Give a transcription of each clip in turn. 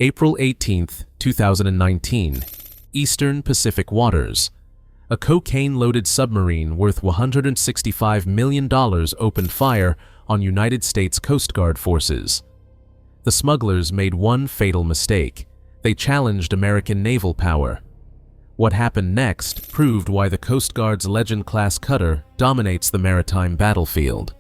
April 18, 2019, Eastern Pacific Waters. A cocaine-loaded submarine worth $165 million opened fire on United States Coast Guard forces. The smugglers made one fatal mistake. They challenged American naval power. What happened next proved why the Coast Guard's Legend-class cutter dominates the maritime battlefield.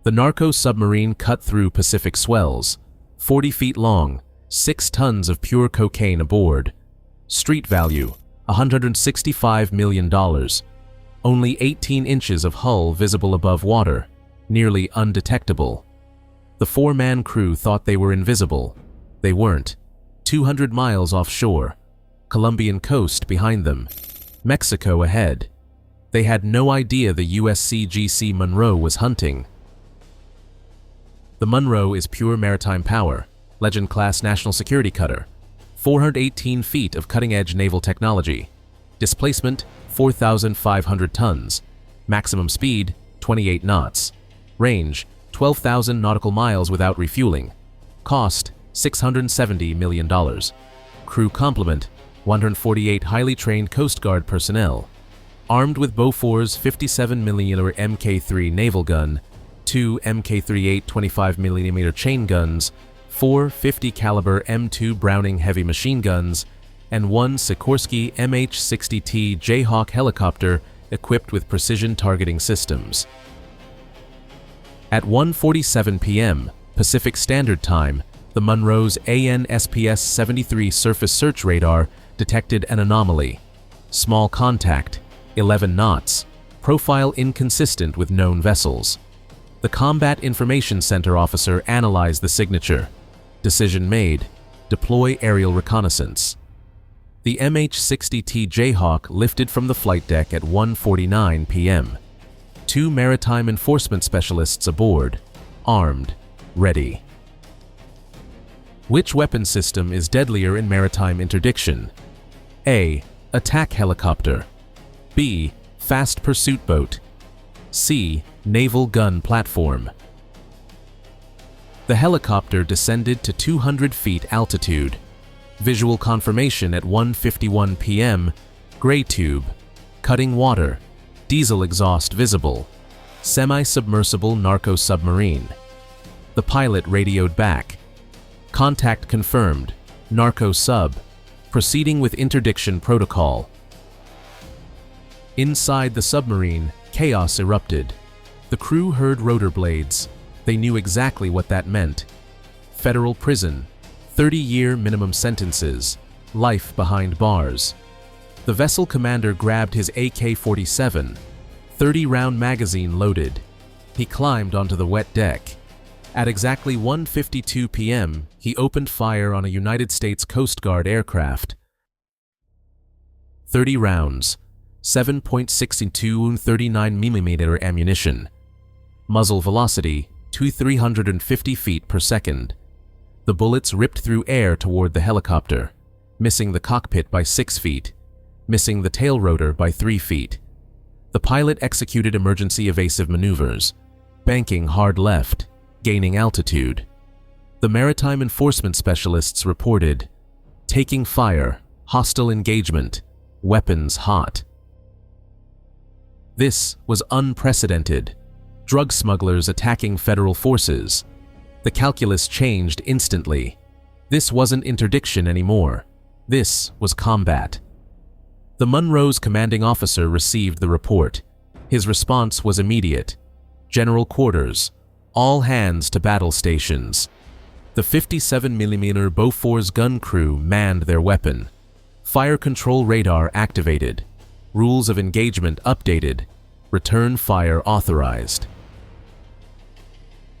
The narco submarine cut through Pacific swells, 40 feet long, 6 tons of pure cocaine aboard. Street value, $165 million. Only 18 inches of hull visible above water, nearly undetectable. The 4-man crew thought they were invisible. They weren't. 200 miles offshore, Colombian coast behind them, Mexico ahead. They had no idea the USCGC Monroe was hunting. The Monroe is pure maritime power, Legend-class national security cutter, 418 feet of cutting-edge naval technology, displacement 4,500 tons, maximum speed 28 knots, range 12,000 nautical miles without refueling, cost $670 million, crew complement 148 highly trained Coast Guard personnel, armed with Bofor's 57mm Mk3 naval gun, 2 Mk38 25mm chain guns, 4 50 caliber M2 Browning heavy machine guns, and 1 Sikorsky MH-60T Jayhawk helicopter equipped with precision targeting systems. At 1:47 p.m. Pacific Standard Time, the Monroe's AN/SPS-73 surface search radar detected an anomaly. Small contact, 11 knots, profile inconsistent with known vessels. The Combat Information Center officer analyzed the signature. Decision made: deploy aerial reconnaissance. The MH-60T Jayhawk lifted from the flight deck at 1:49 p.m. 2 maritime enforcement specialists aboard, armed, ready. Which weapon system is deadlier in maritime interdiction? A. Attack helicopter. B. Fast pursuit boat. C. Naval gun platform. The helicopter descended to 200 feet altitude. Visual confirmation at 1:51 p.m. Gray tube. Cutting water. Diesel exhaust visible. Semi-submersible narco submarine. The pilot radioed back. Contact confirmed. Narco sub. Proceeding with interdiction protocol. Inside the submarine, chaos erupted. The crew heard rotor blades. They knew exactly what that meant. Federal prison, 30-year minimum sentences, life behind bars. The vessel commander grabbed his AK-47, 30-round magazine loaded. He climbed onto the wet deck. At exactly 1:52 p.m., he opened fire on a United States Coast Guard aircraft. 30 rounds, 7.62 39mm ammunition. Muzzle velocity, 350 feet per second. The bullets ripped through air toward the helicopter, missing the cockpit by 6 feet, missing the tail rotor by 3 feet. The pilot executed emergency evasive maneuvers, banking hard left, gaining altitude. The maritime enforcement specialists reported, taking fire, hostile engagement, weapons hot. This was unprecedented. Drug smugglers attacking federal forces. The calculus changed instantly. This wasn't interdiction anymore. This was combat. The Monroe's commanding officer received the report. His response was immediate. General quarters. All hands to battle stations. The 57mm Bofor's gun crew manned their weapon. Fire control radar activated. Rules of engagement updated. Return fire authorized.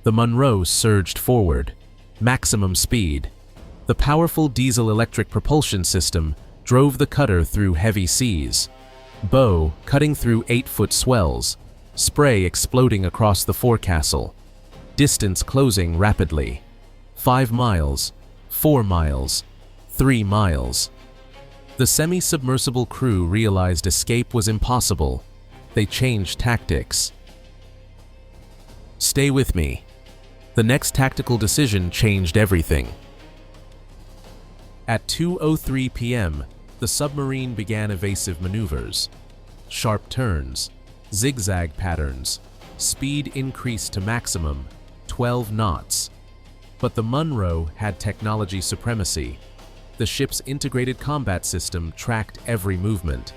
The Monroe surged forward. Maximum speed. The powerful diesel-electric propulsion system drove the cutter through heavy seas. Bow cutting through 8-foot swells. Spray exploding across the forecastle. Distance closing rapidly. 5 miles, 4 miles, 3 miles. The semi-submersible crew realized escape was impossible. They changed tactics. Stay with me. The next tactical decision changed everything. At 2:03 p.m., the submarine began evasive maneuvers. Sharp turns, zigzag patterns, speed increased to maximum, 12 knots. But the Monroe had technology supremacy. The ship's integrated combat system tracked every movement.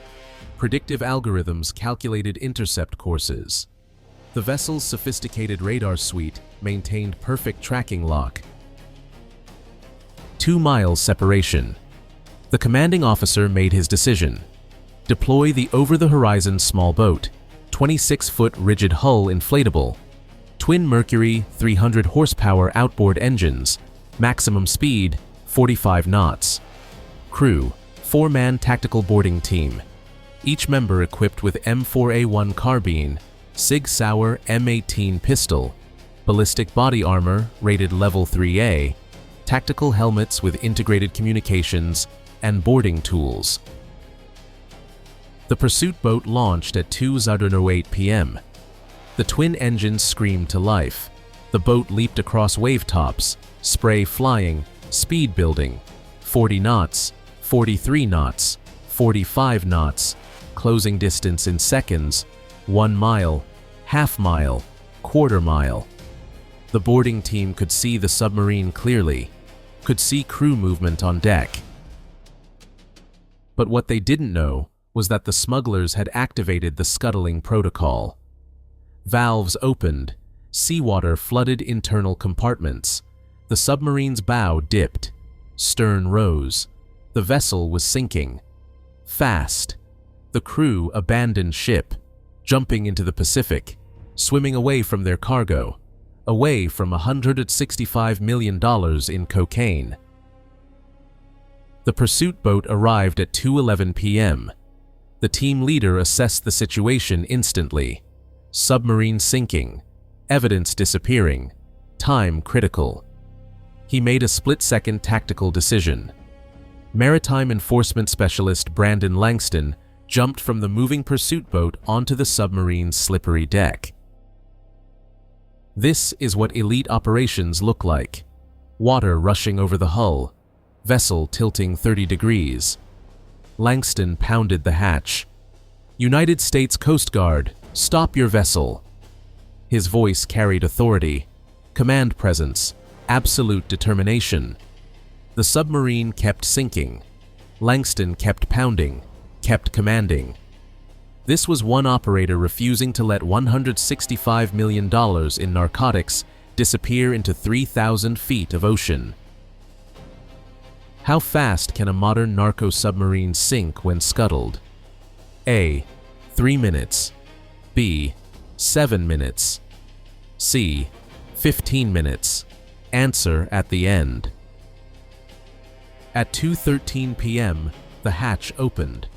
Predictive algorithms calculated intercept courses. The vessel's sophisticated radar suite maintained perfect tracking lock. 2 miles separation. The commanding officer made his decision. Deploy the over-the-horizon small boat, 26-foot rigid hull inflatable, twin Mercury 300 horsepower outboard engines, maximum speed 45 knots. Crew, 4-man tactical boarding team, each member equipped with M4A1 carbine, Sig Sauer M18 pistol, ballistic body armor rated level 3A, tactical helmets with integrated communications, and boarding tools. The pursuit boat launched at 2:08 p.m. The twin engines screamed to life. The boat leaped across wave tops, spray flying, speed building, 40 knots, 43 knots, 45 knots, closing distance in seconds, 1 mile, half mile, quarter mile. The boarding team could see the submarine clearly, could see crew movement on deck. But what they didn't know was that the smugglers had activated the scuttling protocol. Valves opened, seawater flooded internal compartments. The submarine's bow dipped, stern rose. The vessel was sinking. Fast. The crew abandoned ship, jumping into the Pacific, swimming away from their cargo, away from $165 million in cocaine. The pursuit boat arrived at 2:11 p.m. The team leader assessed the situation instantly. Submarine sinking, evidence disappearing, time critical. He made a split-second tactical decision. Maritime Enforcement Specialist Brandon Langston jumped from the moving pursuit boat onto the submarine's slippery deck. This is what elite operations look like. Water rushing over the hull, vessel tilting 30 degrees. Langston pounded the hatch. "United States Coast Guard, stop your vessel." His voice carried authority, command presence, absolute determination. The submarine kept sinking. Langston kept pounding, kept commanding. This was one operator refusing to let $165 million in narcotics disappear into 3,000 feet of ocean. How fast can a modern narco submarine sink when scuttled? A. 3 minutes. B. 7 minutes. C. 15 minutes. Answer at the end. At 2:13 p.m., the hatch opened.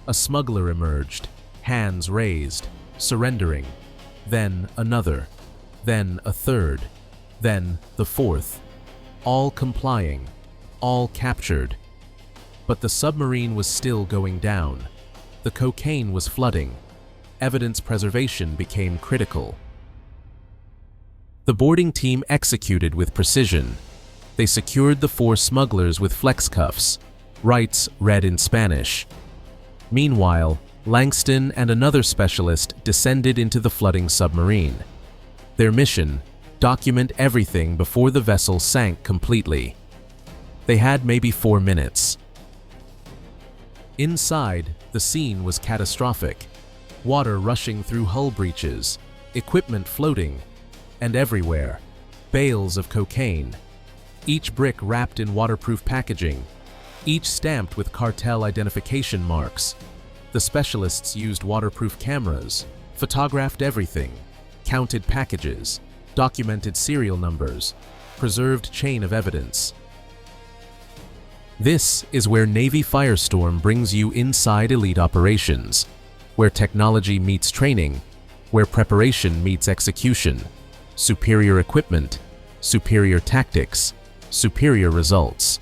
A smuggler emerged, hands raised, surrendering. Then another. Then a third. Then the fourth. All complying. All captured. But the submarine was still going down. The cocaine was flooding. Evidence preservation became critical. The boarding team executed with precision. They secured the 4 smugglers with flex cuffs, rights read in Spanish. Meanwhile, Langston and another specialist descended into the flooding submarine. Their mission: document everything before the vessel sank completely. They had maybe 4 minutes. Inside, the scene was catastrophic. Water rushing through hull breaches, equipment floating, and everywhere, bales of cocaine. Each brick wrapped in waterproof packaging, each stamped with cartel identification marks. The specialists used waterproof cameras, photographed everything, counted packages, documented serial numbers, preserved chain of evidence. This is where Navy Firestorm brings you inside elite operations, where technology meets training, where preparation meets execution, superior equipment, superior tactics, superior results.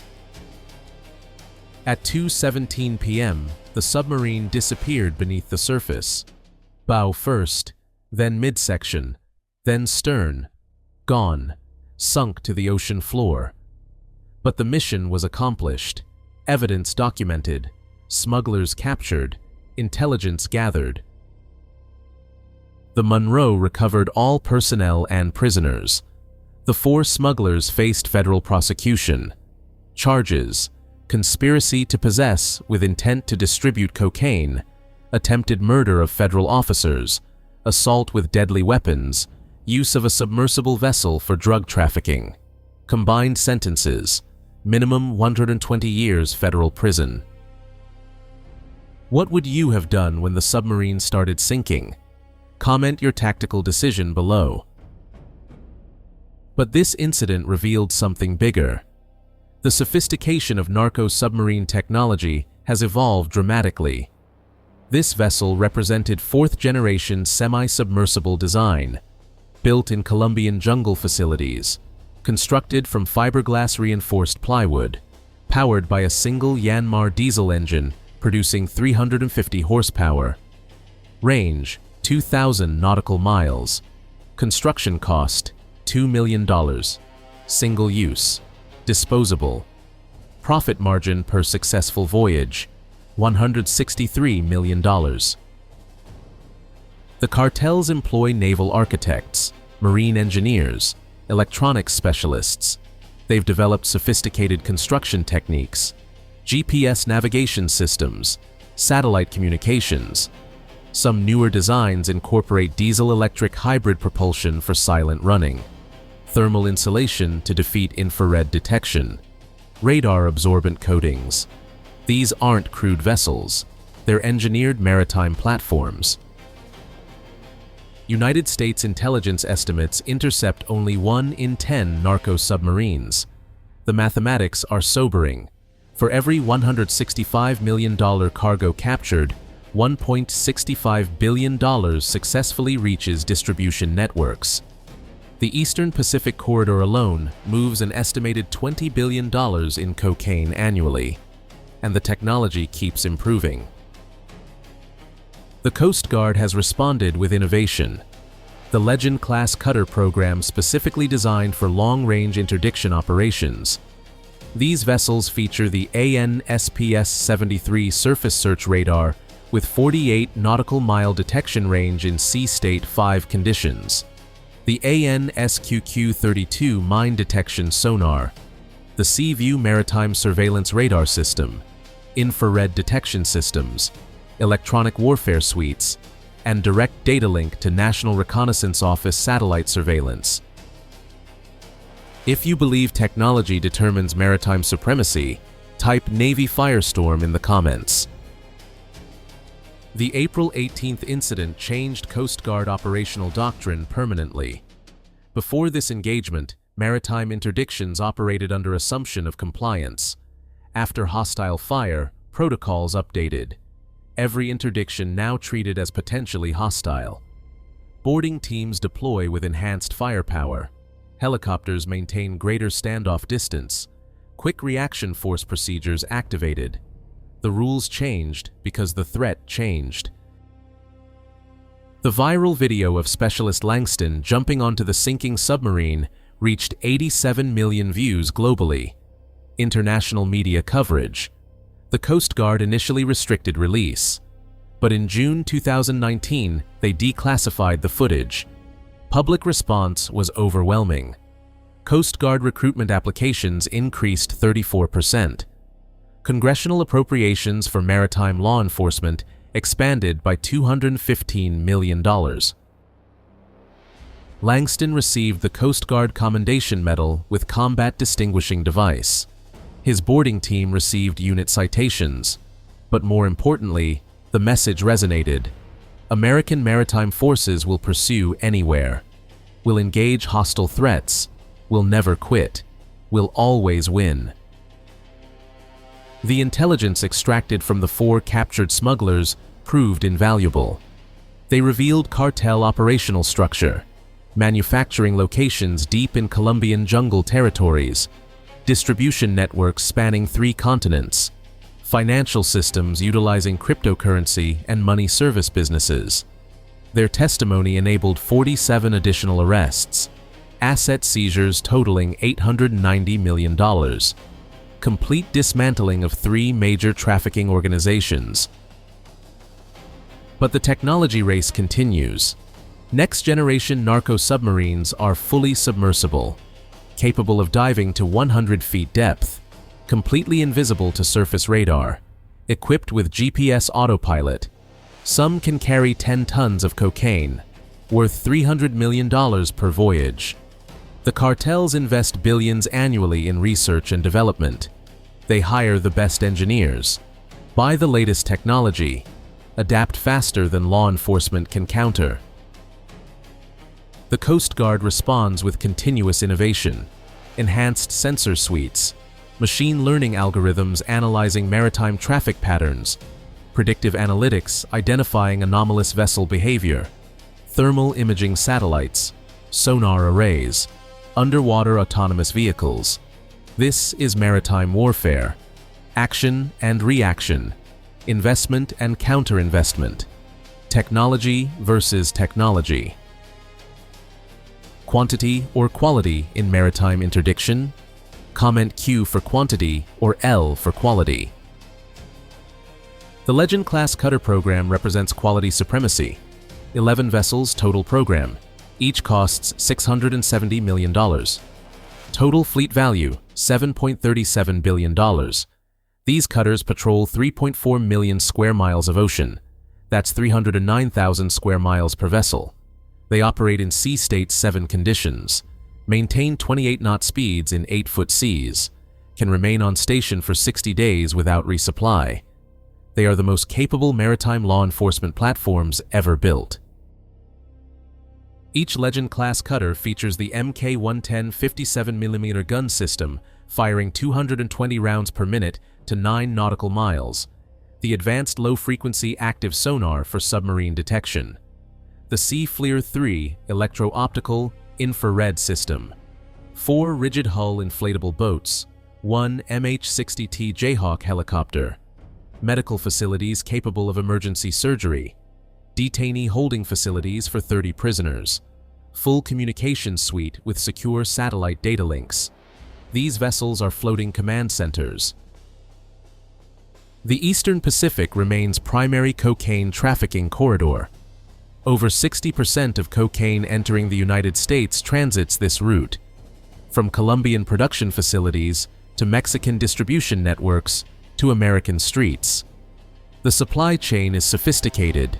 At 2:17 p.m., the submarine disappeared beneath the surface. Bow first, then midsection, then stern. Gone, sunk to the ocean floor. But the mission was accomplished. Evidence documented, smugglers captured, intelligence gathered. The Monroe recovered all personnel and prisoners. The 4 smugglers faced federal prosecution. Charges: conspiracy to possess with intent to distribute cocaine, attempted murder of federal officers, assault with deadly weapons, use of a submersible vessel for drug trafficking. Combined sentences: minimum 120 years federal prison. What would you have done when the submarine started sinking? Comment your tactical decision below. But this incident revealed something bigger. The sophistication of narco-submarine technology has evolved dramatically. This vessel represented 4th-generation semi-submersible design, built in Colombian jungle facilities, constructed from fiberglass-reinforced plywood, powered by a single Yanmar diesel engine producing 350 horsepower. Range: 2,000 nautical miles. Construction cost: $2 million. Single use. Disposable. Profit margin per successful voyage: $163 million. The cartels employ naval architects, marine engineers, electronics specialists. They've developed sophisticated construction techniques, GPS navigation systems, satellite communications. Some newer designs incorporate diesel-electric hybrid propulsion for silent running, thermal insulation to defeat infrared detection, radar-absorbent coatings. These aren't crewed vessels, they're engineered maritime platforms. United States intelligence estimates intercept only 1 in 10 narco-submarines. The mathematics are sobering. For every $165 million cargo captured, $1.65 billion successfully reaches distribution networks. The Eastern Pacific Corridor alone moves an estimated $20 billion in cocaine annually, and the technology keeps improving. The Coast Guard has responded with innovation. The Legend-class cutter program specifically designed for long-range interdiction operations. These vessels feature the AN/SPS-73 surface search radar with 48 nautical mile detection range in sea state 5 conditions, the AN/SQQ-32 mine detection sonar, the Seaview maritime surveillance radar system, infrared detection systems, electronic warfare suites, and direct data link to National Reconnaissance Office satellite surveillance. If you believe technology determines maritime supremacy, type Navy Firestorm in the comments. The April 18th incident changed Coast Guard operational doctrine permanently. Before this engagement, maritime interdictions operated under assumption of compliance. After hostile fire, protocols updated. Every interdiction now treated as potentially hostile. Boarding teams deploy with enhanced firepower. Helicopters maintain greater standoff distance. Quick reaction force procedures activated. The rules changed because the threat changed. The viral video of Specialist Langston jumping onto the sinking submarine reached 87 million views globally. International media coverage. The Coast Guard initially restricted release, but in June 2019 they declassified the footage. Public response was overwhelming. Coast Guard recruitment applications increased 34%. Congressional appropriations for maritime law enforcement expanded by $215 million. Langston received the Coast Guard Commendation Medal with Combat Distinguishing Device. His boarding team received unit citations, but more importantly, the message resonated. American maritime forces will pursue anywhere, will engage hostile threats, will never quit, will always win. The intelligence extracted from the 4 captured smugglers proved invaluable. They revealed cartel operational structure, manufacturing locations deep in Colombian jungle territories, distribution networks spanning 3 continents, financial systems utilizing cryptocurrency and money service businesses. Their testimony enabled 47 additional arrests, asset seizures totaling $890 million. complete dismantling of 3 major trafficking organizations. But the technology race continues. Next-generation narco-submarines are fully submersible, capable of diving to 100 feet depth, completely invisible to surface radar, equipped with GPS autopilot. Some can carry 10 tons of cocaine, worth $300 million per voyage. The cartels invest billions annually in research and development. They hire the best engineers, buy the latest technology, adapt faster than law enforcement can counter. The Coast Guard responds with continuous innovation, enhanced sensor suites, machine learning algorithms analyzing maritime traffic patterns, predictive analytics identifying anomalous vessel behavior, thermal imaging satellites, sonar arrays, underwater autonomous vehicles. This is maritime warfare. Action and reaction, investment and counter-investment, technology versus technology. Quantity or quality in maritime interdiction? Comment Q for quantity or L for quality. The Legend-class cutter program represents quality supremacy. 11 vessels total program. Each costs $670 million. Total fleet value, $7.37 billion. These cutters patrol 3.4 million square miles of ocean. That's 309,000 square miles per vessel. They operate in sea state 7 conditions, maintain 28 knot speeds in 8-foot seas, can remain on station for 60 days without resupply. They are the most capable maritime law enforcement platforms ever built. Each Legend-class cutter features the Mk110 57mm gun system, firing 220 rounds per minute to 9 nautical miles, the advanced low-frequency active sonar for submarine detection, the Sea Fleer 3 electro-optical infrared system, 4 rigid-hull inflatable boats, 1 MH-60T Jayhawk helicopter, medical facilities capable of emergency surgery, detainee holding facilities for 30 prisoners, full communications suite with secure satellite data links. These vessels are floating command centers. The Eastern Pacific remains primary cocaine trafficking corridor. Over 60% of cocaine entering the United States transits this route, from Colombian production facilities to Mexican distribution networks to American streets. The supply chain is sophisticated,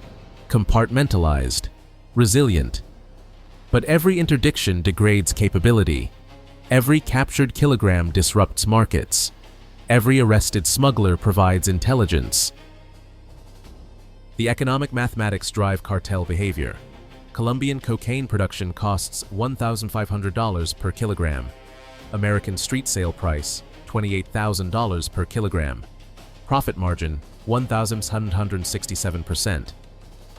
compartmentalized, resilient. But every interdiction degrades capability. Every captured kilogram disrupts markets. Every arrested smuggler provides intelligence. The economic mathematics drive cartel behavior. Colombian cocaine production costs $1,500 per kilogram. American street sale price, $28,000 per kilogram. Profit margin, 1,767%.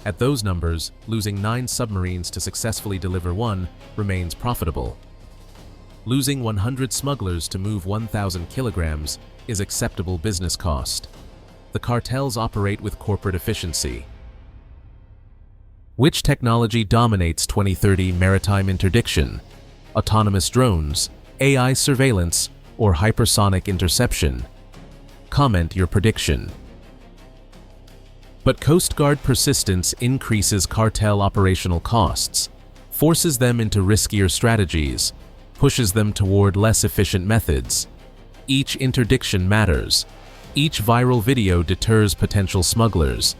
At those numbers, losing 9 submarines to successfully deliver 1 remains profitable. Losing 100 smugglers to move 1,000 kilograms is acceptable business cost. The cartels operate with corporate efficiency. Which technology dominates 2030 maritime interdiction? Autonomous drones, AI surveillance, or hypersonic interception? Comment your prediction. But Coast Guard persistence increases cartel operational costs, forces them into riskier strategies, pushes them toward less efficient methods. Each interdiction matters. Each viral video deters potential smugglers.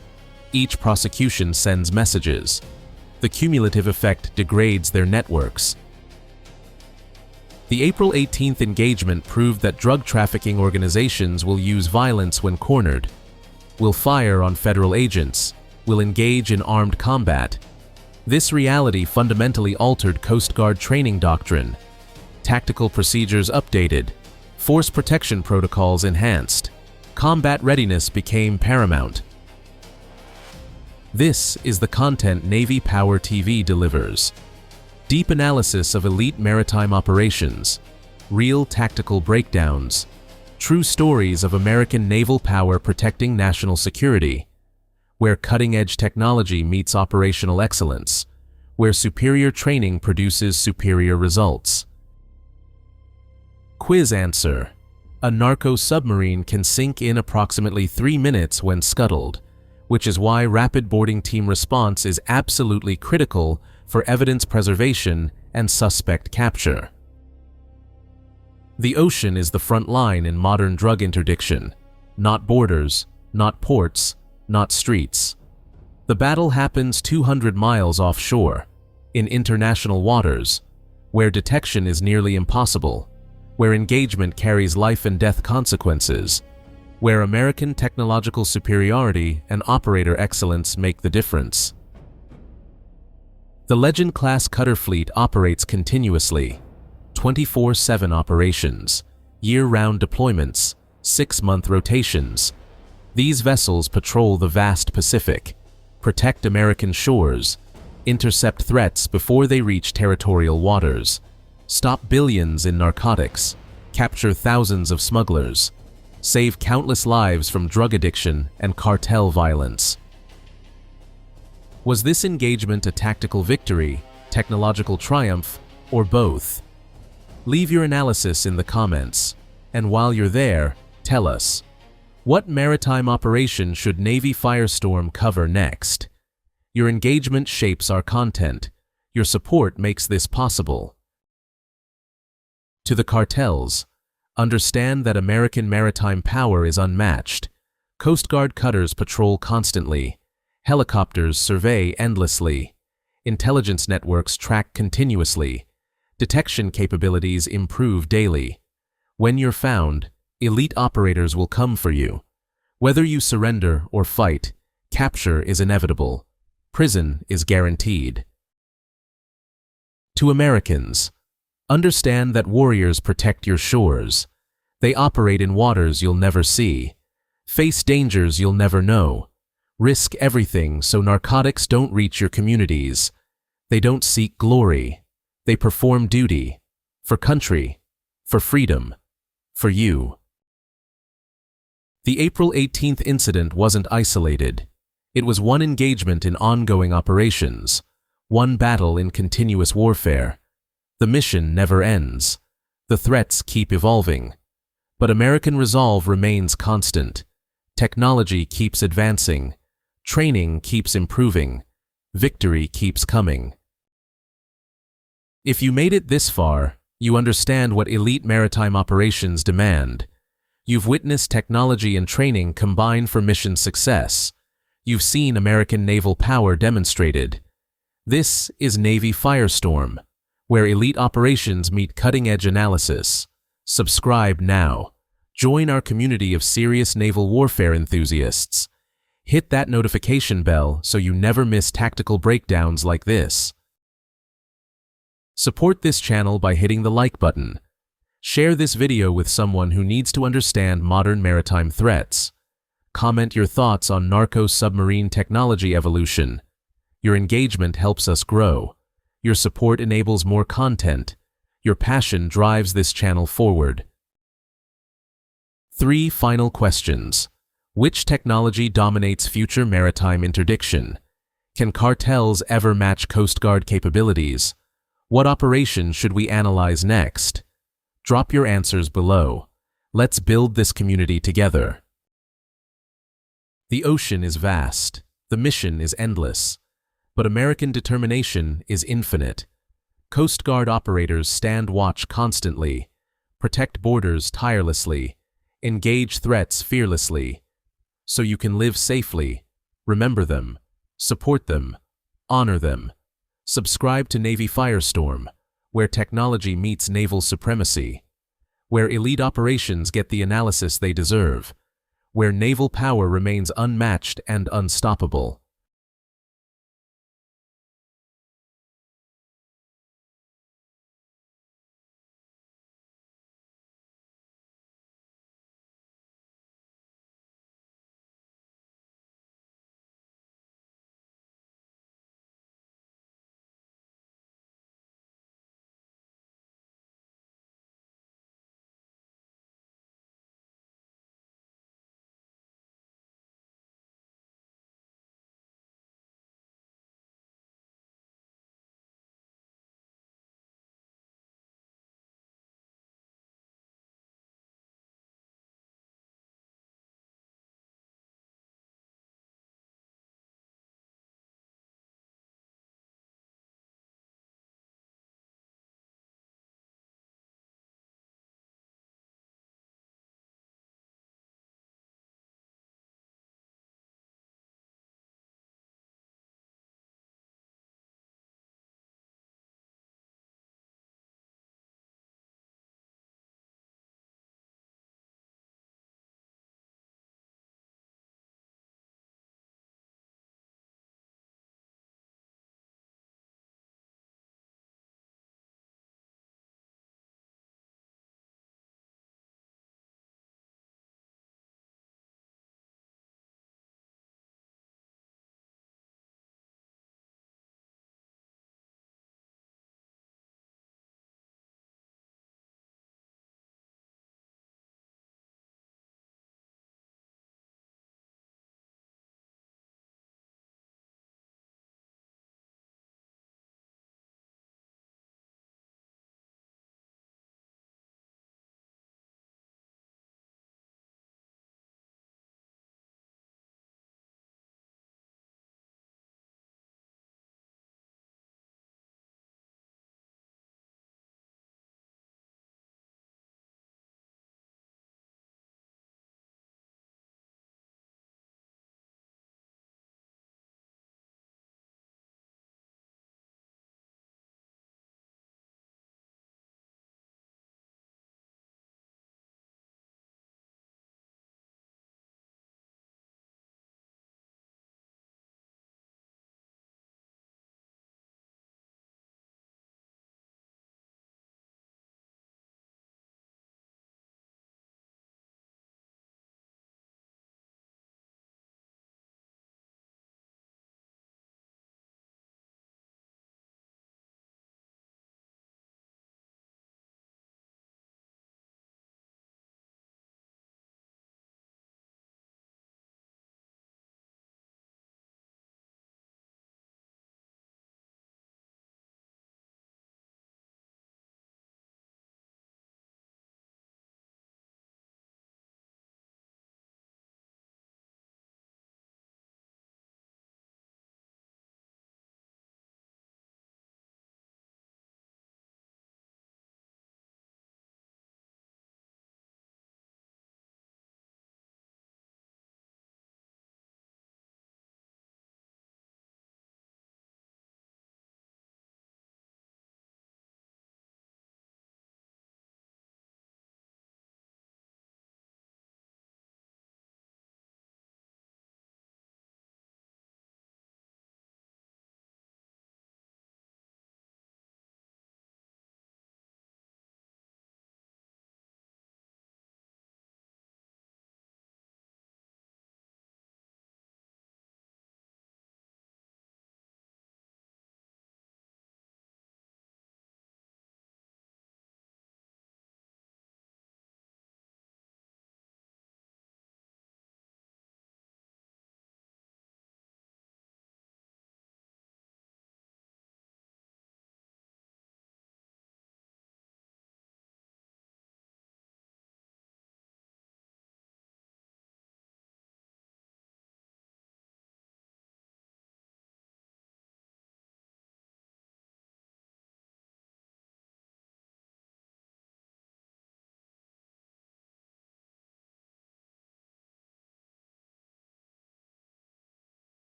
Each prosecution sends messages. The cumulative effect degrades their networks. The April 18th engagement proved that drug trafficking organizations will use violence when cornered, will fire on federal agents, will engage in armed combat. This reality fundamentally altered Coast Guard training doctrine. Tactical procedures updated, force protection protocols enhanced. Combat readiness became paramount. This is the content Navy Power TV delivers. Deep analysis of elite maritime operations, real tactical breakdowns, true stories of American naval power protecting national security, where cutting-edge technology meets operational excellence, where superior training produces superior results. Quiz answer. A narco submarine can sink in approximately 3 minutes when scuttled, which is why rapid boarding team response is absolutely critical for evidence preservation and suspect capture. The ocean is the front line in modern drug interdiction, not borders, not ports, not streets. The battle happens 200 miles offshore, in international waters, where detection is nearly impossible, where engagement carries life and death consequences, where American technological superiority and operator excellence make the difference. The Legend-class cutter fleet operates continuously, 24/7 operations, year-round deployments, 6-month rotations. These vessels patrol the vast Pacific, protect American shores, intercept threats before they reach territorial waters, stop billions in narcotics, capture thousands of smugglers, save countless lives from drug addiction and cartel violence. Was this engagement a tactical victory, technological triumph, or both? Leave your analysis in the comments, and while you're there, tell us, what maritime operation should Navy Firestorm cover next? Your engagement shapes our content. Your support makes this possible. To the cartels, understand that American maritime power is unmatched. Coast Guard cutters patrol constantly. Helicopters survey endlessly. Intelligence networks track continuously. Detection capabilities improve daily. When you're found, elite operators will come for you. Whether you surrender or fight, capture is inevitable. Prison is guaranteed. To Americans, understand that warriors protect your shores. They operate in waters you'll never see. Face dangers you'll never know. Risk everything so narcotics don't reach your communities. They don't seek glory. They perform duty. For country. For freedom. For you. The April 18th incident wasn't isolated. It was one engagement in ongoing operations. One battle in continuous warfare. The mission never ends. The threats keep evolving. But American resolve remains constant. Technology keeps advancing. Training keeps improving. Victory keeps coming. If you made it this far, you understand what elite maritime operations demand. You've witnessed technology and training combine for mission success. You've seen American naval power demonstrated. This is Navy Firestorm, where elite operations meet cutting-edge analysis. Subscribe now. Join our community of serious naval warfare enthusiasts. Hit that notification bell so you never miss tactical breakdowns like this. Support this channel by hitting the like button. Share this video with someone who needs to understand modern maritime threats. Comment your thoughts on narco submarine technology evolution. Your engagement helps us grow. Your support enables more content. Your passion drives this channel forward. 3 final questions. Which technology dominates future maritime interdiction? Can cartels ever match Coast Guard capabilities? What operation should we analyze next? Drop your answers below. Let's build this community together. The ocean is vast. The mission is endless. But American determination is infinite. Coast Guard operators stand watch constantly, protect borders tirelessly, engage threats fearlessly. So you can live safely. Remember them. Support them. Honor them. Subscribe to Navy Firestorm, where technology meets naval supremacy, where elite operations get the analysis they deserve, where naval power remains unmatched and unstoppable.